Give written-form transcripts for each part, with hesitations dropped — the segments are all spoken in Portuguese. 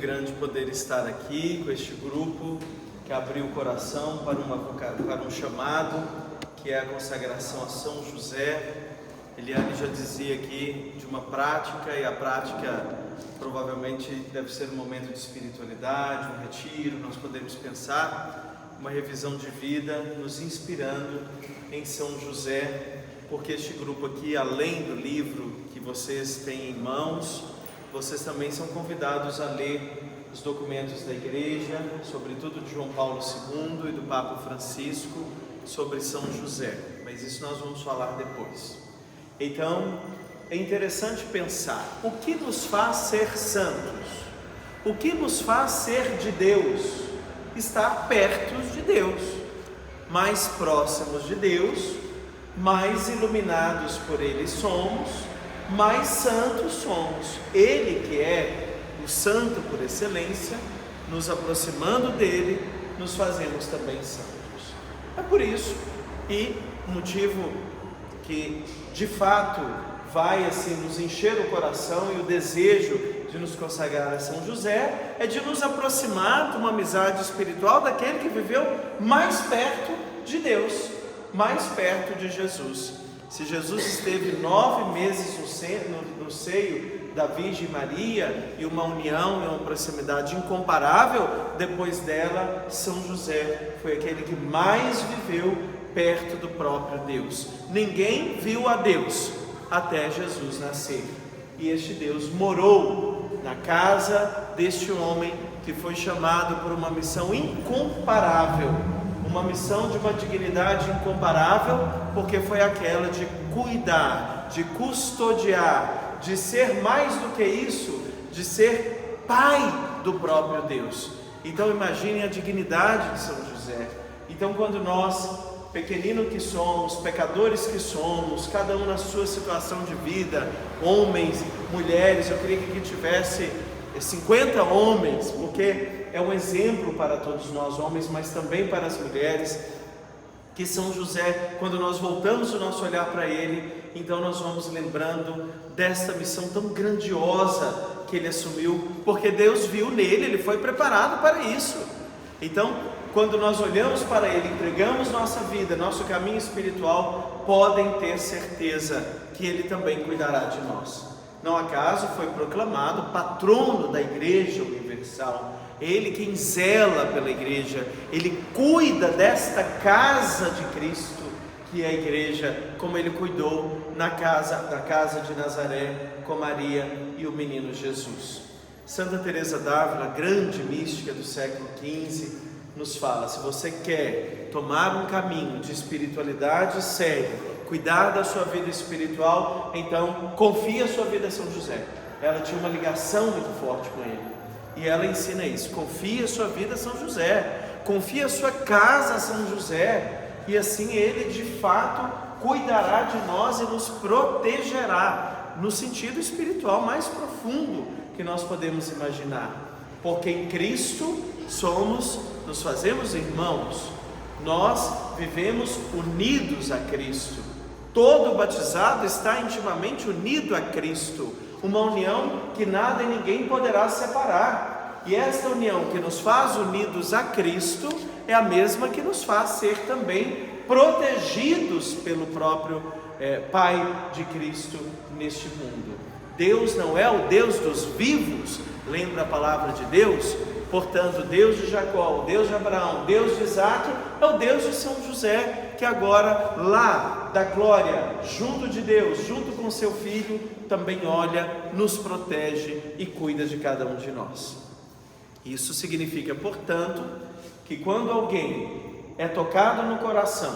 Grande poder estar aqui com este grupo que abriu o coração para um chamado que é a consagração a São José. Eliane já dizia aqui de uma prática, e a prática provavelmente deve ser um momento de espiritualidade, um retiro. Nós podemos pensar uma revisão de vida nos inspirando em São José, porque este grupo aqui, além do livro que vocês têm em mãos, vocês também são convidados a ler os documentos da Igreja, sobretudo de João Paulo II e do Papa Francisco, sobre São José, mas isso nós vamos falar depois. Então, é interessante pensar o que nos faz ser santos, o que nos faz ser de Deus, estar perto de Deus, mais próximos de Deus, mais iluminados por Ele somos, mais santos somos. Ele que é o santo por excelência, nos aproximando dele, nos fazemos também santos. É por isso, e motivo que de fato vai assim nos encher o coração, e o desejo de nos consagrar a São José é de nos aproximar de uma amizade espiritual daquele que viveu mais perto de Deus, mais perto de Jesus. Se Jesus esteve 9 meses no seio da Virgem Maria, e uma união e uma proximidade incomparável, depois dela, São José foi aquele que mais viveu perto do próprio Deus. Ninguém viu a Deus até Jesus nascer, e este Deus morou na casa deste homem que foi chamado por uma missão incomparável, uma missão de uma dignidade incomparável, porque foi aquela de cuidar, de custodiar, de ser mais do que isso, de ser pai do próprio Deus. Então imaginem a dignidade de São José. Então quando nós, pequenino que somos, pecadores que somos, cada um na sua situação de vida, homens, mulheres, eu queria que aqui tivesse 50 homens, porque é um exemplo para todos nós homens, mas também para as mulheres, que São José, quando nós voltamos o nosso olhar para ele, então nós vamos lembrando desta missão tão grandiosa que ele assumiu, porque Deus viu nele, ele foi preparado para isso. Então, quando nós olhamos para ele, entregamos nossa vida, nosso caminho espiritual, podem ter certeza que ele também cuidará de nós. Não acaso foi proclamado patrono da Igreja Universal. Ele quem zela pela Igreja, ele cuida desta casa de Cristo, que é a Igreja, como ele cuidou da casa de Nazaré, com Maria e o menino Jesus. Santa Teresa d'Ávila, grande mística do século XV, nos fala: se você quer tomar um caminho de espiritualidade sério, cuidar da sua vida espiritual, então confie a sua vida a São José. Ela tinha uma ligação muito forte com ele, e ela ensina isso: confie a sua vida a São José, confie a sua casa a São José, e assim ele de fato cuidará de nós e nos protegerá, no sentido espiritual mais profundo que nós podemos imaginar, porque em Cristo nos fazemos irmãos, nós vivemos unidos a Cristo. Todo batizado está intimamente unido a Cristo, uma união que nada e ninguém poderá separar. E esta união que nos faz unidos a Cristo é a mesma que nos faz ser também protegidos pelo próprio Pai de Cristo neste mundo. Deus não é o Deus dos vivos, lembra a palavra de Deus? Portanto, Deus de Jacó, o Deus de Abraão, Deus de Isaac, é o Deus de São José, que agora lá da glória, junto de Deus, junto com seu Filho, também olha, nos protege e cuida de cada um de nós. Isso significa, portanto, que quando alguém é tocado no coração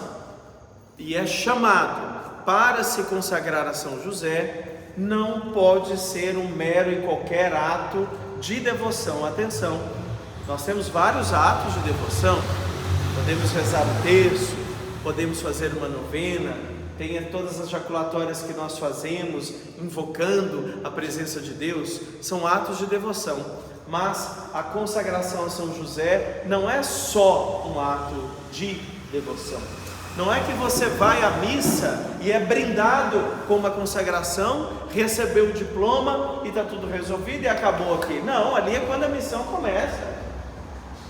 e é chamado para se consagrar a São José, não pode ser um mero e qualquer ato de devoção. Atenção, nós temos vários atos de devoção. Podemos rezar o terço, podemos fazer uma novena, tem todas as jaculatórias que nós fazemos, invocando a presença de Deus, são atos de devoção. Mas a consagração a São José não é só um ato de devoção, Não é que você vai à missa e é brindado com uma consagração, recebeu o diploma e está tudo resolvido e acabou aqui. Não, ali é quando a missão começa.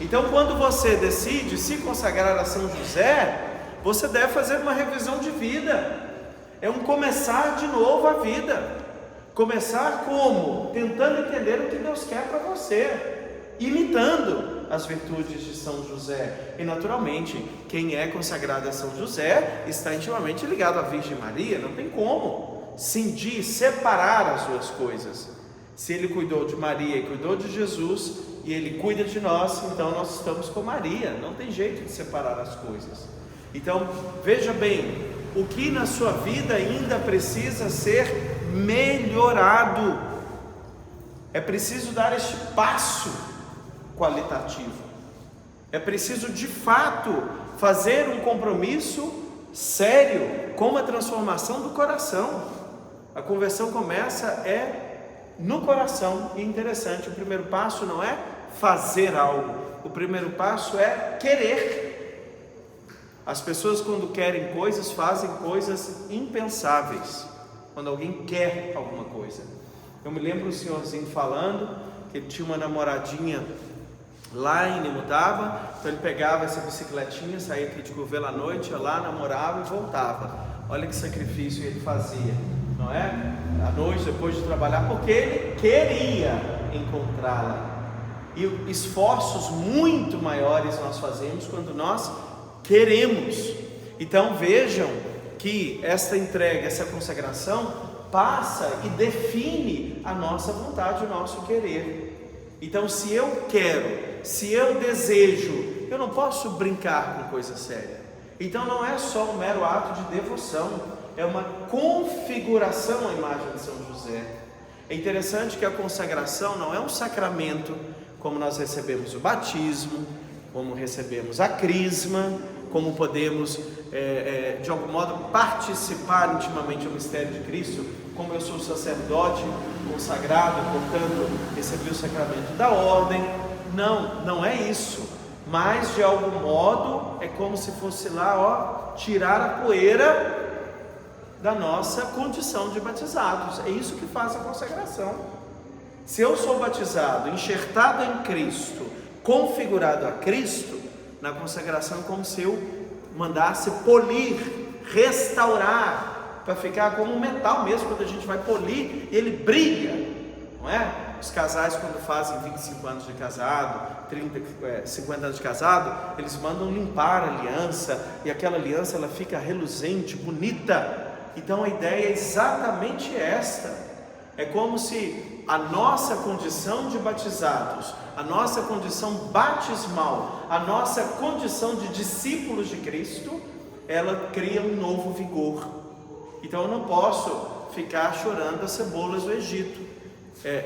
Então, quando você decide se consagrar a São José, você deve fazer uma revisão de vida. É um começar de novo a vida. Começar como? Tentando entender o que Deus quer para você, imitando as virtudes de São José. E naturalmente, quem é consagrado a São José está intimamente ligado à Virgem Maria. Não tem como cindir, separar as duas coisas. Se ele cuidou de Maria e cuidou de Jesus, e ele cuida de nós, então nós estamos com Maria. Não tem jeito de separar as coisas. Então, veja bem, o que na sua vida ainda precisa ser melhorado. É preciso dar este passo qualitativo. É preciso de fato fazer um compromisso sério com a transformação do coração. A conversão começa no coração. E interessante, o primeiro passo não é fazer algo, o primeiro passo é querer. As pessoas, quando querem coisas, fazem coisas impensáveis. Quando alguém quer alguma coisa. Eu me lembro um senhorzinho falando que ele tinha uma namoradinha lá em Nimutaba. Então ele pegava essa bicicletinha, saía aqui de Curvelo à noite, ia lá, namorava e voltava. Olha que sacrifício ele fazia, não é? À noite, depois de trabalhar, porque ele queria encontrá-la. E esforços muito maiores nós fazemos quando nós queremos. Então vejam que esta entrega, essa consagração passa e define a nossa vontade, o nosso querer. Então, se eu quero, se eu desejo, eu não posso brincar com coisa séria. Então não é só um mero ato de devoção, é uma configuração à imagem de São José. É interessante que a consagração não é um sacramento, como nós recebemos o batismo, como recebemos a crisma, como podemos de algum modo participar intimamente do mistério de Cristo, como eu sou sacerdote consagrado, portanto recebi o sacramento da ordem. Não é isso, mas de algum modo é como se fosse lá, tirar a poeira da nossa condição de batizados. É isso que faz a consagração. Se eu sou batizado, enxertado em Cristo, configurado a Cristo, na consagração é como se eu mandasse polir, restaurar, para ficar como um metal mesmo. Quando a gente vai polir, ele brilha, não é? Os casais, quando fazem 25 anos de casado, 50 anos de casado, eles mandam limpar a aliança, e aquela aliança ela fica reluzente, bonita. Então a ideia é exatamente esta. É como se a nossa condição de batizados, a nossa condição batismal, a nossa condição de discípulos de Cristo, ela cria um novo vigor. Então eu não posso ficar chorando as cebolas do Egito.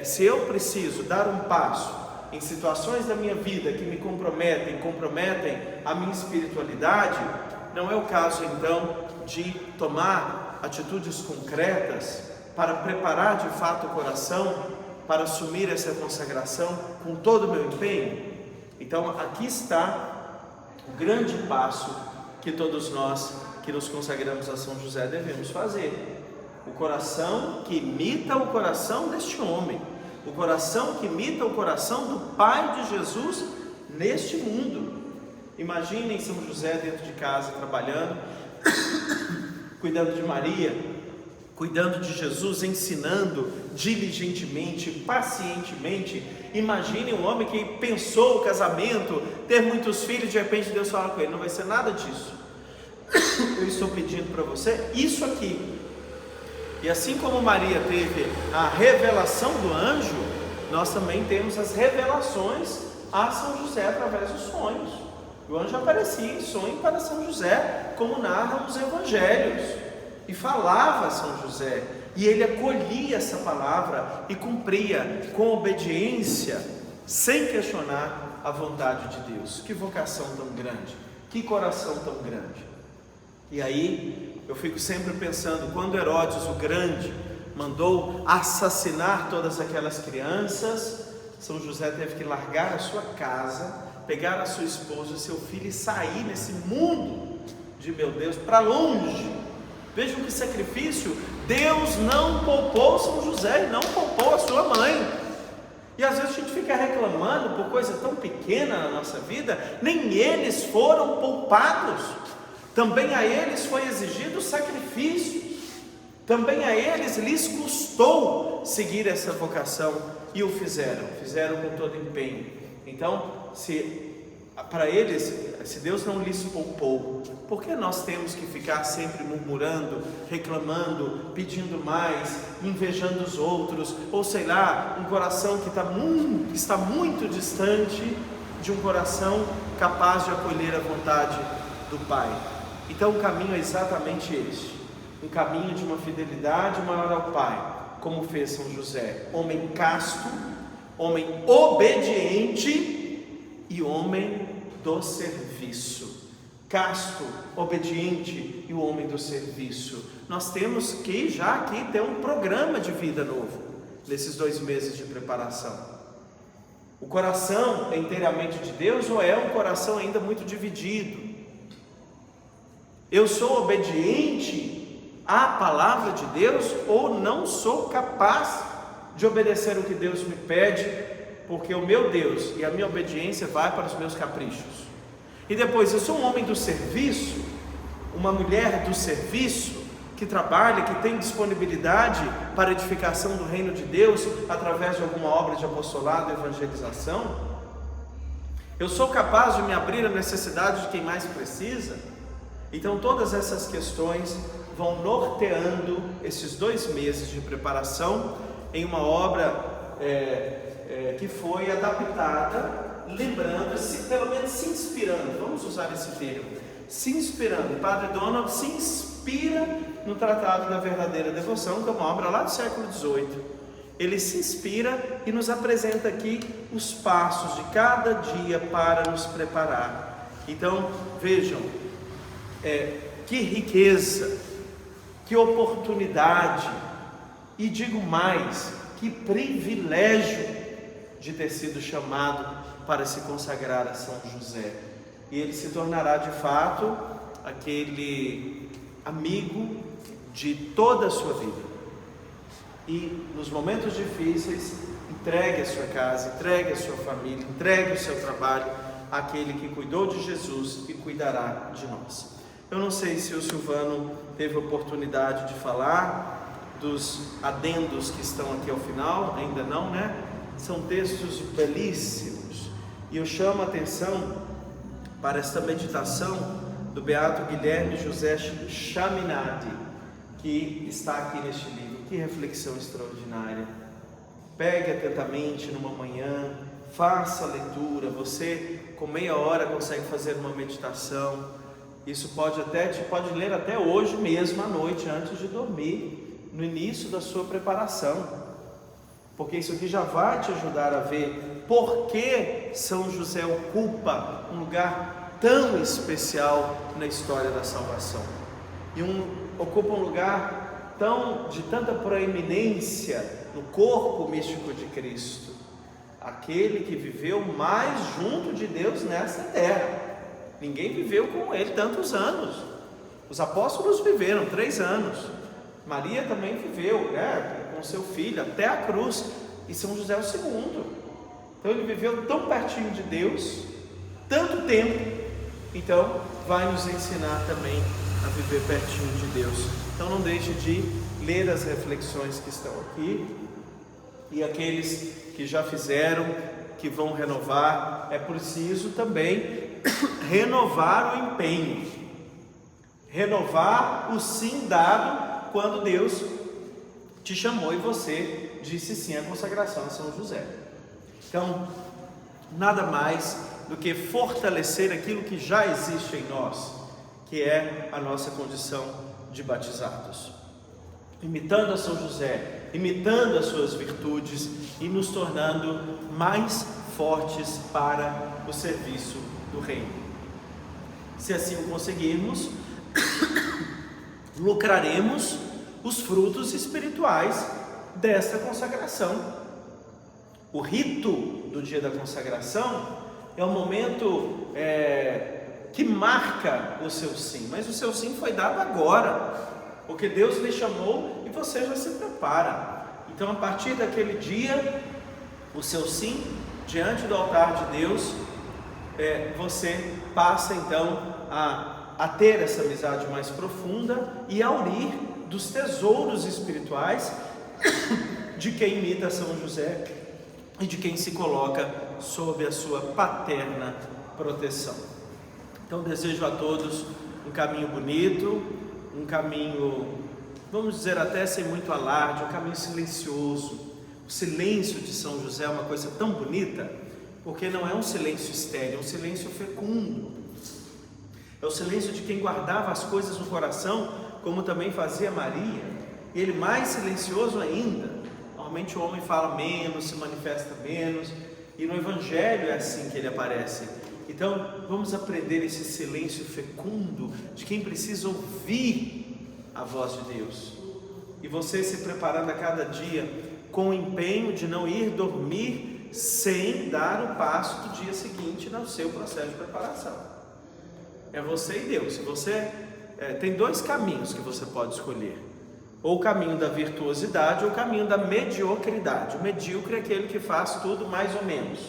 Se eu preciso dar um passo em situações da minha vida que me comprometem a minha espiritualidade, não é o caso então de tomar atitudes concretas para preparar de fato o coração para assumir essa consagração com todo o meu empenho. Então aqui está o grande passo que todos nós que nos consagramos a São José devemos fazer. O coração que imita o coração deste homem, o coração que imita o coração do Pai de Jesus neste mundo. Imaginem São José dentro de casa trabalhando, cuidando de Maria, cuidando de Jesus, ensinando diligentemente, pacientemente. Imagine um homem que pensou o casamento, ter muitos filhos, de repente Deus fala com ele: não vai ser nada disso. Eu estou pedindo para você isso aqui. E assim como Maria teve a revelação do anjo, nós também temos as revelações a São José através dos sonhos. O anjo aparecia em sonho para São José, como narram os evangelhos, e falava a São José, e ele acolhia essa palavra e cumpria com obediência, sem questionar a vontade de Deus. Que vocação tão grande, que coração tão grande. E aí eu fico sempre pensando, quando Herodes o Grande mandou assassinar todas aquelas crianças, São José teve que largar a sua casa, pegar a sua esposa e seu filho e sair nesse mundo de meu Deus para longe. Vejam que sacrifício. Deus não poupou São José e não poupou a sua mãe. E às vezes a gente fica reclamando por coisa tão pequena na nossa vida. Nem eles foram poupados. Também a eles foi exigido sacrifício. Também a eles lhes custou seguir essa vocação. E o fizeram com todo empenho. Então, para eles, se Deus não lhes poupou, por que nós temos que ficar sempre murmurando, reclamando, pedindo mais, invejando os outros, ou sei lá, um coração que está muito distante de um coração capaz de acolher a vontade do Pai? Então o caminho é exatamente este, um caminho de uma fidelidade maior ao Pai, como fez São José, homem casto, homem obediente e homem do serviço. Casto, obediente e o homem do serviço. Nós temos que já aqui ter um programa de vida novo, nesses 2 meses de preparação. O coração é inteiramente de Deus ou é um coração ainda muito dividido? Eu sou obediente à palavra de Deus ou não sou capaz de obedecer o que Deus me pede, porque o meu Deus e a minha obediência vai para os meus caprichos? E depois, eu sou um homem do serviço, uma mulher do serviço, que trabalha, que tem disponibilidade para a edificação do reino de Deus, através de alguma obra de apostolado, evangelização? Eu sou capaz de me abrir à necessidade de quem mais precisa? Então todas essas questões vão norteando esses 2 meses de preparação em uma obra que foi adaptada, lembrando-se, pelo menos se inspirando, vamos usar esse termo, se inspirando. O Padre Donald se inspira no Tratado da Verdadeira Devoção, que é uma obra lá do século XVIII. Ele se inspira e nos apresenta aqui os passos de cada dia para nos preparar. Então vejam, que riqueza, que oportunidade, e digo mais, que privilégio de ter sido chamado para se consagrar a São José. E ele se tornará de fato aquele amigo de toda a sua vida. E nos momentos difíceis, entregue a sua casa, entregue a sua família, entregue o seu trabalho àquele que cuidou de Jesus e cuidará de nós. Eu não sei se o Silvano teve oportunidade de falar dos adendos que estão aqui ao final, ainda não, né? São textos belíssimos. E eu chamo a atenção para esta meditação do Beato Guilherme José Chaminade, que está aqui neste livro. Que reflexão extraordinária! Pegue atentamente numa manhã, faça a leitura. Você com meia hora consegue fazer uma meditação. Isso pode ler até hoje mesmo à noite, antes de dormir, no início da sua preparação, porque isso aqui já vai te ajudar a ver por que São José ocupa um lugar tão especial na história da salvação, e ocupa um lugar de tanta proeminência no corpo místico de Cristo, aquele que viveu mais junto de Deus nesta terra. Ninguém viveu com ele tantos anos. Os apóstolos viveram 3 anos, Maria também viveu, com seu filho até a cruz, e São José é o segundo. Então ele viveu tão pertinho de Deus, tanto tempo. Então vai nos ensinar também a viver pertinho de Deus. Então não deixe de ler as reflexões que estão aqui, e aqueles que já fizeram, que vão renovar, é preciso também renovar o empenho, renovar o sim dado quando Deus te chamou e você disse sim à consagração a São José. Então, nada mais do que fortalecer aquilo que já existe em nós, que é a nossa condição de batizados, imitando a São José, imitando as suas virtudes e nos tornando mais fortes para o serviço do reino. Se assim o conseguirmos, lucraremos os frutos espirituais desta consagração. O rito do dia da consagração é um momento que marca o seu sim, mas o seu sim foi dado agora, porque Deus lhe chamou e você já se prepara. Então, a partir daquele dia, o seu sim diante do altar de Deus, você passa então a ter essa amizade mais profunda e a urir dos tesouros espirituais de quem imita São José e de quem se coloca sob a sua paterna proteção. Então desejo a todos um caminho bonito, um caminho, vamos dizer até sem muito alarde, um caminho silencioso. O silêncio de São José é uma coisa tão bonita, porque não é um silêncio estéril, é um silêncio fecundo. É o silêncio de quem guardava as coisas no coração, como também fazia Maria. E ele mais silencioso ainda. Normalmente o homem fala menos, se manifesta menos, e no Evangelho é assim que ele aparece. Então vamos aprender esse silêncio fecundo de quem precisa ouvir a voz de Deus. E você se preparando a cada dia com o empenho de não ir dormir sem dar o passo do dia seguinte no seu processo de preparação. É você e Deus. Você tem dois caminhos que você pode escolher: ou o caminho da virtuosidade ou o caminho da mediocridade. O medíocre é aquele que faz tudo mais ou menos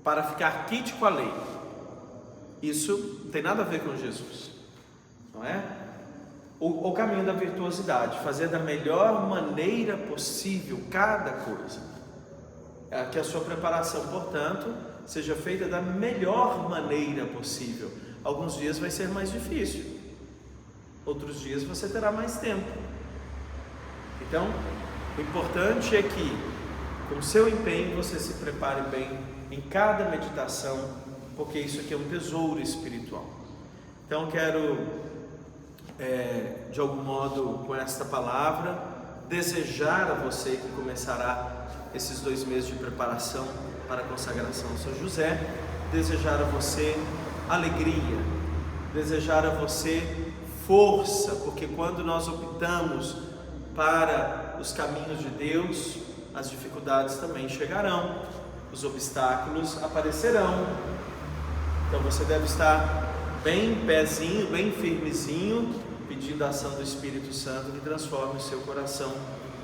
para ficar quite com a lei. Isso não tem nada a ver com Jesus, não é? O caminho da virtuosidade, fazer da melhor maneira possível cada coisa. Que a sua preparação, portanto, seja feita da melhor maneira possível. Alguns dias vai ser mais difícil, outros dias você terá mais tempo. Então, o importante é que, com o seu empenho, você se prepare bem em cada meditação, porque isso aqui é um tesouro espiritual. Então, quero, de algum modo, com esta palavra, desejar a você que começará esses 2 meses de preparação para a consagração a São José, desejar a você alegria, desejar a você força, porque quando nós optamos para os caminhos de Deus, as dificuldades também chegarão, os obstáculos aparecerão. Então você deve estar bem pezinho, bem firmezinho, pedindo a ação do Espírito Santo que transforme o seu coração,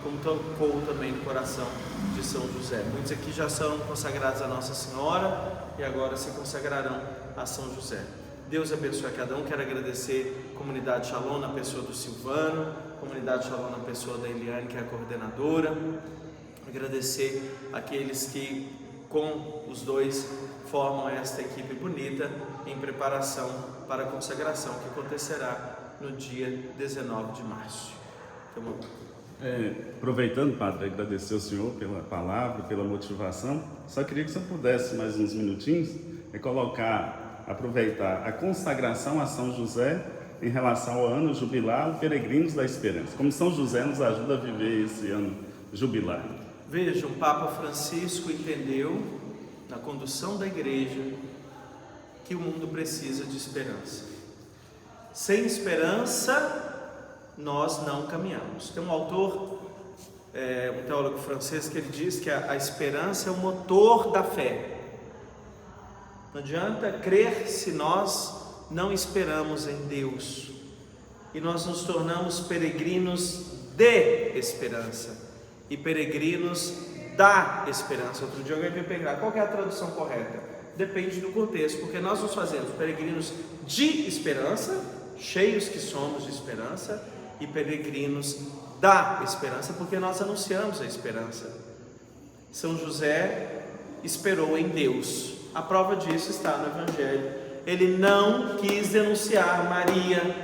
como tocou também no coração de São José. Muitos aqui já são consagrados a Nossa Senhora e agora se consagrarão a São José. Deus abençoe a cada um. Quero agradecer a Comunidade Shalom na pessoa do Silvano, Comunidade Shalom na pessoa da Eliane, que é a coordenadora. Agradecer aqueles que com os dois formam esta equipe bonita em preparação para a consagração que acontecerá no dia 19 de março. Então, aproveitando, Padre, agradecer ao senhor pela palavra, pela motivação. Só queria que o senhor pudesse mais uns minutinhos aproveitar a consagração a São José em relação ao ano jubilar Peregrinos da Esperança. Como São José nos ajuda a viver esse ano jubilar. Veja, o Papa Francisco entendeu na condução da igreja que o mundo precisa de esperança. Sem esperança nós não caminhamos. Tem um autor, um teólogo francês, que ele diz que a esperança é o motor da fé. Não adianta crer se nós não esperamos em Deus, e nós nos tornamos peregrinos de esperança e peregrinos da esperança. Outro dia alguém veio pegar qual que é a tradução correta. Depende do contexto, porque nós nos fazemos peregrinos de esperança, cheios que somos de esperança, e peregrinos da esperança, porque nós anunciamos a esperança. São José esperou em Deus. A prova disso está no Evangelho. Ele não quis denunciar Maria,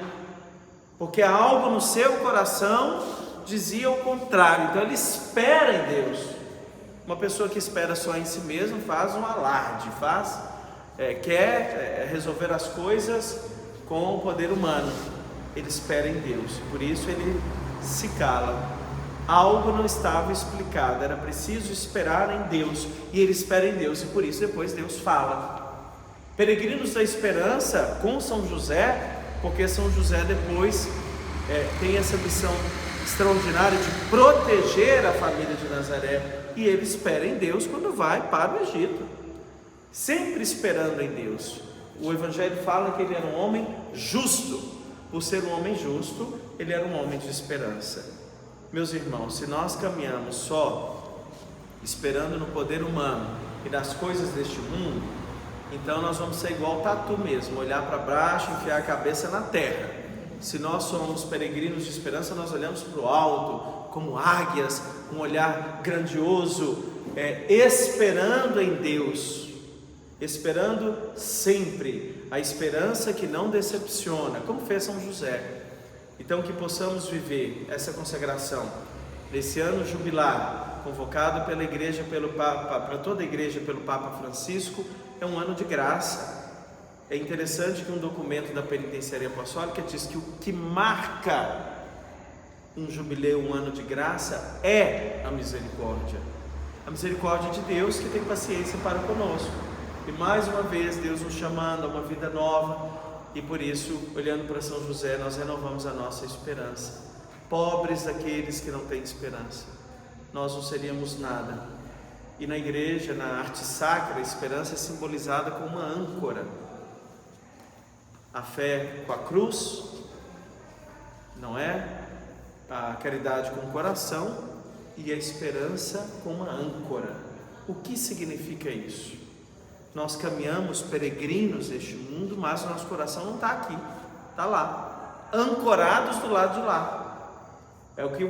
porque algo no seu coração dizia o contrário. Então ele espera em Deus. Uma pessoa que espera só em si mesmo faz um alarde, quer resolver as coisas com o poder humano. Ele espera em Deus, por isso ele se cala. Algo não estava explicado, era preciso esperar em Deus, e ele espera em Deus, e por isso depois Deus fala. Peregrinos da esperança com São José, porque São José depois tem essa missão extraordinária de proteger a família de Nazaré, e ele espera em Deus quando vai para o Egito, sempre esperando em Deus. O Evangelho fala que ele era um homem justo. Por ser um homem justo, ele era um homem de esperança. Meus irmãos, se nós caminhamos só esperando no poder humano e nas coisas deste mundo, então nós vamos ser igual tatu mesmo, olhar para baixo, enfiar a cabeça na terra. Se nós somos peregrinos de esperança, nós olhamos para o alto, como águias, com um olhar grandioso, esperando em Deus, esperando sempre, a esperança que não decepciona, como fez São José. Então que possamos viver essa consagração, nesse ano jubilar, convocado pela igreja, pelo Papa, para toda a igreja, pelo Papa Francisco. É um ano de graça. É interessante que um documento da penitenciaria apostólica diz que o que marca um jubileu, um ano de graça, é a misericórdia de Deus, que tem paciência para conosco. E mais uma vez Deus nos chamando a uma vida nova, e por isso, olhando para São José, nós renovamos a nossa esperança. Pobres daqueles que não têm esperança, nós não seríamos nada. E na igreja, na arte sacra, a esperança é simbolizada com uma âncora. A fé com a cruz, não é? A caridade com o coração e a esperança com uma âncora. O que significa isso? Nós caminhamos peregrinos neste mundo, mas o nosso coração não está aqui, está lá, ancorados do lado de lá. É o que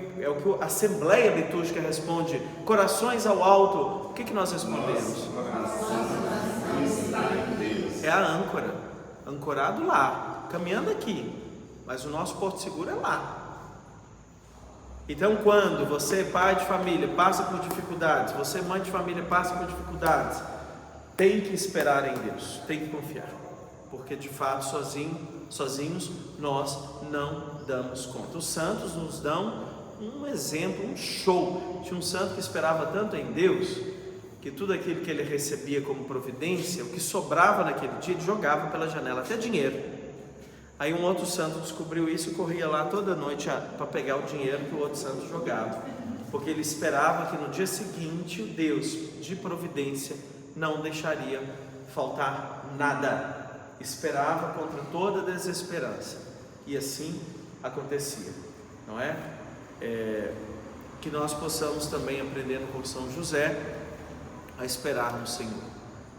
a Assembleia Litúrgica responde: corações ao alto. O que nós respondemos? É a âncora, ancorado lá, caminhando aqui, mas o nosso porto seguro é lá. Então, quando você, pai de família, passa por dificuldades, você, mãe de família, passa por dificuldades, tem que esperar em Deus, tem que confiar, porque de fato sozinhos nós não damos conta. Os santos nos dão um exemplo, um show de um santo que esperava tanto em Deus, que tudo aquilo que ele recebia como providência, o que sobrava naquele dia, ele jogava pela janela, até dinheiro. Aí um outro santo descobriu isso e corria lá toda noite para pegar o dinheiro que o outro santo jogava, porque ele esperava que no dia seguinte o Deus de providência não deixaria faltar nada. Esperava contra toda desesperança, e assim acontecia, não é? Que nós possamos também, aprendendo com São José, a esperar no Senhor,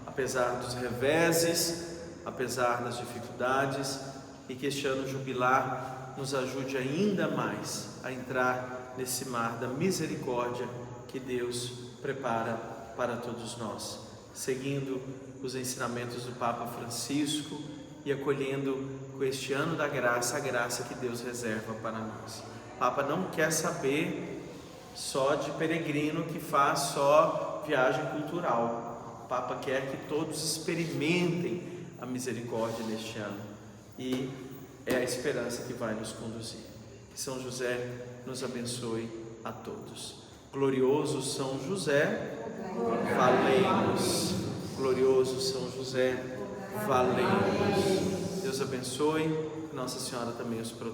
apesar dos reveses, apesar das dificuldades, e que este ano jubilar nos ajude ainda mais a entrar nesse mar da misericórdia que Deus prepara para todos nós, seguindo os ensinamentos do Papa Francisco e acolhendo com este ano da graça, a graça que Deus reserva para nós. O Papa não quer saber só de peregrino que faz só viagem cultural. O Papa quer que todos experimentem a misericórdia neste ano, e é a esperança que vai nos conduzir. Que São José nos abençoe a todos. Glorioso São José, valei-nos. Glorioso São José, valei-nos. Deus abençoe, Nossa Senhora também os proteja.